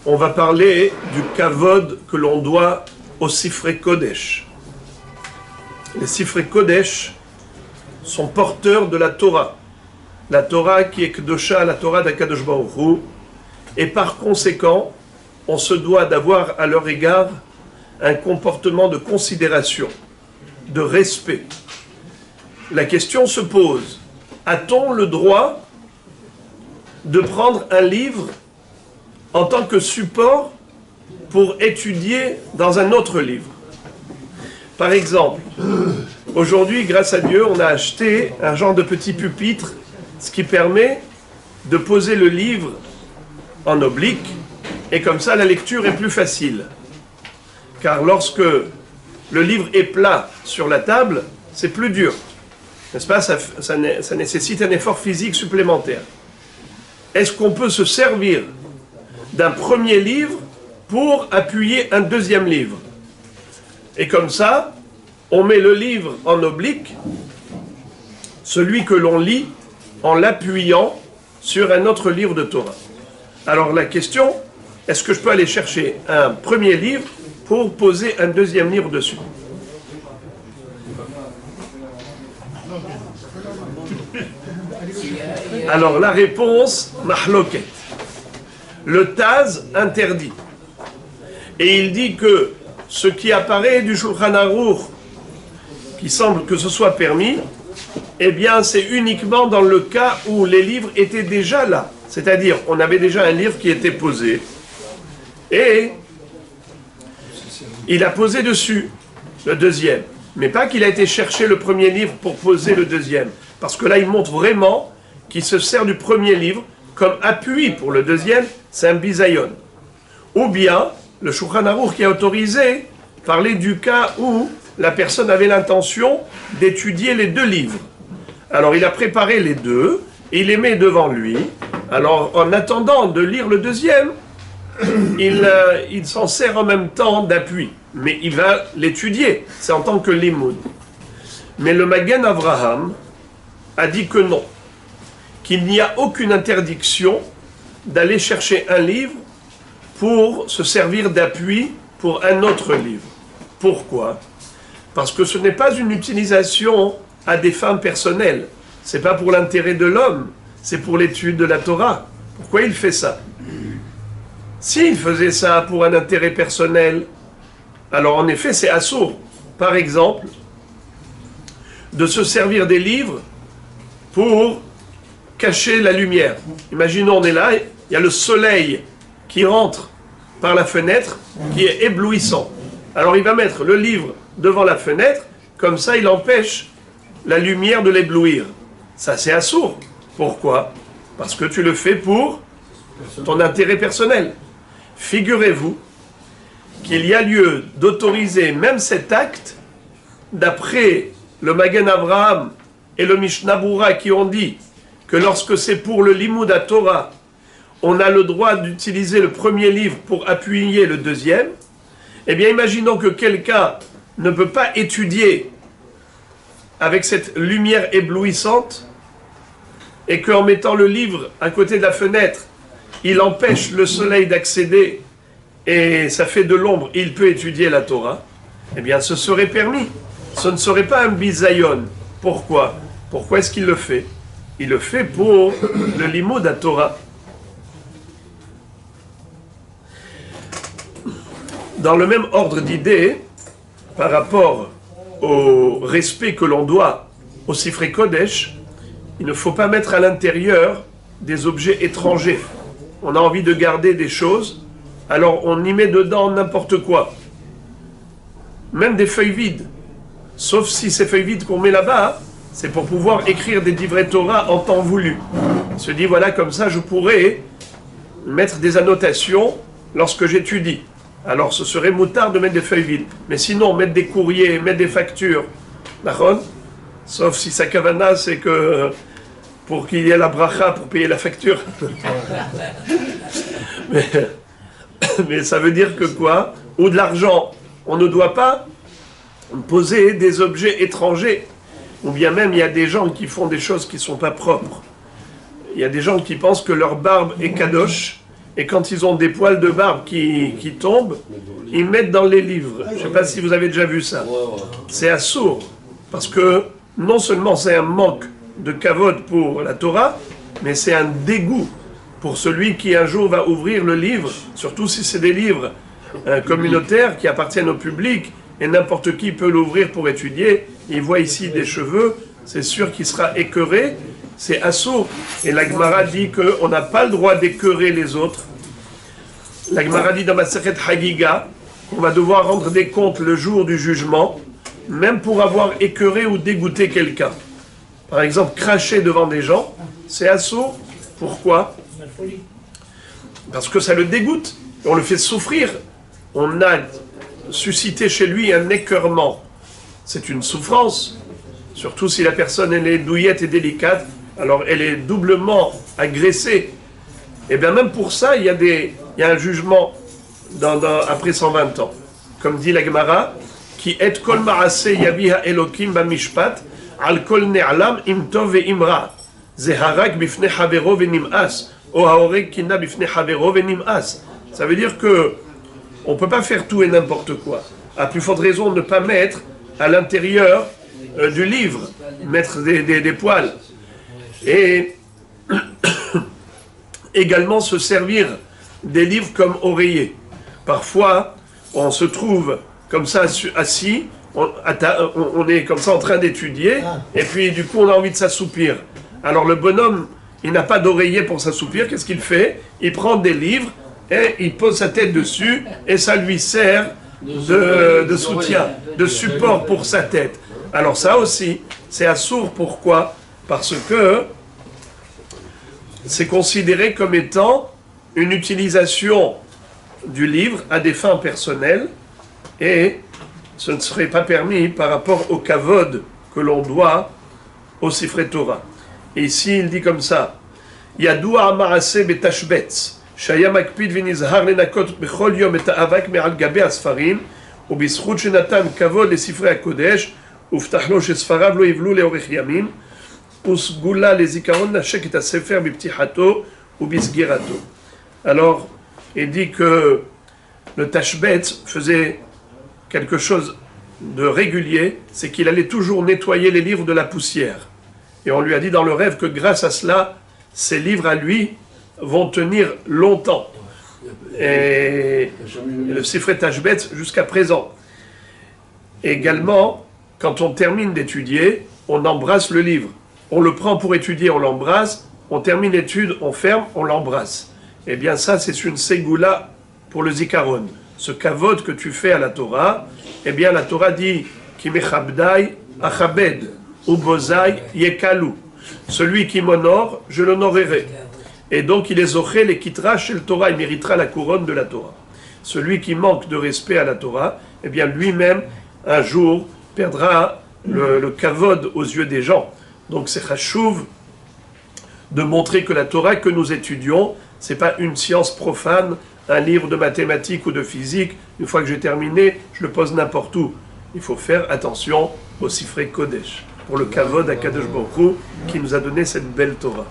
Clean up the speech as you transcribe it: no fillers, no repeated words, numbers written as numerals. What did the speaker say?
on va parler du kavod que l'on doit aux Sifrei Kodesh. Les Sifrei Kodesh sont porteurs de la Torah. La Torah qui est Kedosha, la Torah d'Akadosh Baruch Hu. Et par conséquent, on se doit d'avoir à leur égard un comportement de considération, de respect. La question se pose, a-t-on le droit de prendre un livre en tant que support pour étudier dans un autre livre? Par exemple, aujourd'hui, grâce à Dieu, on a acheté un genre de petit pupitre, ce qui permet de poser le livre en oblique, et comme ça la lecture est plus facile. Car lorsque le livre est plat sur la table, c'est plus dur. N'est-ce pas? Ça nécessite un effort physique supplémentaire. Est-ce qu'on peut se servir d'un premier livre pour appuyer un deuxième livre? Et comme ça, on met le livre en oblique, celui que l'on lit, en l'appuyant sur un autre livre de Torah. Alors la question, est-ce que je peux aller chercher un premier livre pour poser un deuxième livre dessus? Alors la réponse, mahloket. Le Taz interdit. Et il dit que ce qui apparaît du Shulchan Aruch, qui semble que ce soit permis, eh bien c'est uniquement dans le cas où les livres étaient déjà là. C'est-à-dire, on avait déjà un livre qui était posé, et il a posé dessus le deuxième. Mais pas qu'il a été chercher le premier livre pour poser le deuxième. Parce que là, il montre vraiment qu'il se sert du premier livre comme appui pour le deuxième, c'est un bisayon. Ou bien, le Shulchan Aruch qui a autorisé parlait du cas où la personne avait l'intention d'étudier les deux livres. Alors, il a préparé les deux, et il les met devant lui. Alors, en attendant de lire le deuxième, il s'en sert en même temps d'appui. Mais il va l'étudier, c'est en tant que limoud. Mais le Magen Avraham a dit que non, qu'il n'y a aucune interdiction d'aller chercher un livre pour se servir d'appui pour un autre livre. Pourquoi? Parce que ce n'est pas une utilisation à des fins personnelles. Ce n'est pas pour l'intérêt de l'homme, c'est pour l'étude de la Torah. Pourquoi il fait ça? S'il faisait ça pour un intérêt personnel, alors en effet c'est assourd. Par exemple, de se servir des livres pour cacher la lumière. Imaginons, on est là, il y a le soleil qui rentre par la fenêtre, qui est éblouissant. Alors il va mettre le livre devant la fenêtre, comme ça il empêche la lumière de l'éblouir. Ça c'est assourd. Pourquoi? Parce que tu le fais pour ton intérêt personnel. Figurez-vous qu'il y a lieu d'autoriser même cet acte d'après le Magen Avraham et le Mishnah Berurah qui ont dit que lorsque c'est pour le Limoud à Torah, on a le droit d'utiliser le premier livre pour appuyer le deuxième. Eh bien, imaginons que quelqu'un ne peut pas étudier avec cette lumière éblouissante et qu'en mettant le livre à côté de la fenêtre, il empêche le soleil d'accéder et ça fait de l'ombre, il peut étudier la Torah. Eh bien, ce serait permis. Ce ne serait pas un bisayon. Pourquoi? Pourquoi est-ce qu'il le fait? Il le fait pour le limoud à Torah. Dans le même ordre d'idées, par rapport au respect que l'on doit au Sifrei Kodesh, il ne faut pas mettre à l'intérieur des objets étrangers. On a envie de garder des choses, alors on y met dedans n'importe quoi. Même des feuilles vides. Sauf si ces feuilles vides qu'on met là-bas, c'est pour pouvoir écrire des divrei Torah en temps voulu. On se dit, voilà, comme ça, je pourrais mettre des annotations lorsque j'étudie. Alors, ce serait moutard de mettre des feuilles vides. Mais sinon, mettre des courriers, mettre des factures, d'accord? Sauf si sa kavana, c'est que pour qu'il y ait la bracha pour payer la facture. mais ça veut dire que quoi? Ou de l'argent. On ne doit pas poser des objets étrangers. Ou bien même, il y a des gens qui font des choses qui ne sont pas propres. Il y a des gens qui pensent que leur barbe est kadosh et quand ils ont des poils de barbe qui tombent, ils mettent dans les livres. Je ne sais pas si vous avez déjà vu ça. C'est assourd, parce que non seulement c'est un manque de kavod pour la Torah, mais c'est un dégoût pour celui qui un jour va ouvrir le livre, surtout si c'est des livres communautaires qui appartiennent au public, et n'importe qui peut l'ouvrir pour étudier. Il voit ici des cheveux, c'est sûr qu'il sera écœuré, c'est assourd. Et la Gemara dit qu'on n'a pas le droit d'écœurer les autres. La Gemara dit dans Masechet Hagiga qu'on va devoir rendre des comptes le jour du jugement, même pour avoir écœuré ou dégoûté quelqu'un. Par exemple, cracher devant des gens, c'est assourd. Pourquoi? Parce que ça le dégoûte, on le fait souffrir. On a suscité chez lui un écœurement. C'est une souffrance, surtout si la personne elle est douillette et délicate, alors elle est doublement agressée. Et bien même pour ça, il y a un jugement après 120 ans. Comme dit la Gemara, qui est kol ma'ase yabiha elokim bamishpat al kol ne'alam im tov ve'im ra. Zeharak bifne havero ve'nim'as. O haorek kinna bifne havero ve'nim'as. Ça veut dire que on ne peut pas faire tout et n'importe quoi. À plus forte raison, ne pas mettre à l'intérieur du livre, mettre des poils. Et également se servir des livres comme oreiller. Parfois, on se trouve comme ça assis, on est comme ça en train d'étudier, et puis du coup on a envie de s'assoupir. Alors le bonhomme, il n'a pas d'oreiller pour s'assoupir, qu'est-ce qu'il fait? Il prend des livres, et il pose sa tête dessus, et ça lui sert de soutien, de support pour sa tête. Alors ça aussi, c'est assourd. Pourquoi? Parce que c'est considéré comme étant une utilisation du livre à des fins personnelles, et ce ne serait pas permis par rapport au kavod que l'on doit au Sifrei Torah. Et ici, il dit comme ça, Yadoua Amarase Betashbetz. שהיה מקפיד ונזהר לנקות בכל יום את האבק מעל גבי הספרים, ובזכות שנתן כבוד לספרי הקודש, הובטח לו שספריו לא יבלו לאורך ימים, וסגולה לזיכרון נשק את הספר בפתיחתו ובסגירתו. Alors, il dit que le Tashbetz faisait quelque chose de régulier, c'est qu'il allait toujours nettoyer les livres de la poussière. Et on lui a dit dans le rêve que grâce à cela, ces livres à lui vont tenir longtemps. Et le Sifrei Tashbetz jusqu'à présent. Également, quand on termine d'étudier, on embrasse le livre. On le prend pour étudier, on l'embrasse. On termine l'étude, on ferme, on l'embrasse. Eh bien ça, c'est une ségoula pour le zikaron. Ce kavod que tu fais à la Torah, eh bien la Torah dit Ki mechabdai achabed ou bozai yekalu. Celui qui m'honore, je l'honorerai. Et donc il est zoché, les quittera chez le Torah, il méritera la couronne de la Torah. Celui qui manque de respect à la Torah, eh bien lui-même, un jour, perdra le kavod aux yeux des gens. Donc c'est chachouv de montrer que la Torah que nous étudions, c'est pas une science profane, un livre de mathématiques ou de physique. Une fois que j'ai terminé, je le pose n'importe où. Il faut faire attention au Sifrei Kodesh, pour le kavod à Kadosh Baruch Hu, qui nous a donné cette belle Torah.